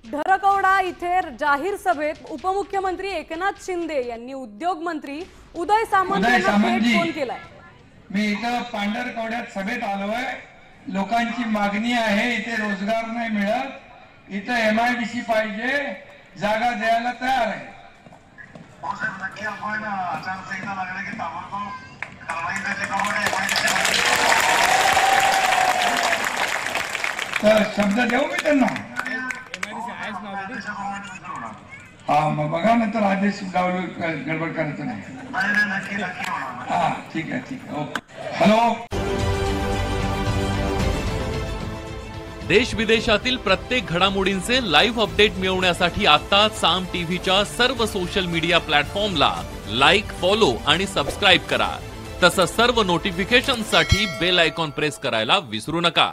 ढरकवडा इथे जाहीर सभेत उपमुख्यमंत्री एकनाथ शिंदे यांनी उद्योग मंत्री उदय सामंत यांना थेट फोन केलाय। मी इथं पांढरकवड्यात सभेत आलोय। लोकांची मागणी आहे, इथे रोजगार नाही मिळत, इथं MIDC पाहिजे, जागा द्यायला तयार आहे। नक्की आपण आचारसंहिता लागले की ताबडतोब कारवाई तर शब्द देऊ मी त्यांना। हा मग बघा ना, तर आदेश गडबड करायचं नाही। हा ठीक आहे ओके। हॅलो, देश विदेशातील प्रत्येक घडामोडींचे लाईव्ह अपडेट मिळवण्यासाठी आता साम टीव्हीच्या सर्व सोशल मीडिया प्लॅटफॉर्मला लाईक, फॉलो आणि सबस्क्राईब करा। तसंच सर्व नोटिफिकेशनसाठी बेल आयकॉन प्रेस करायला विसरू नका।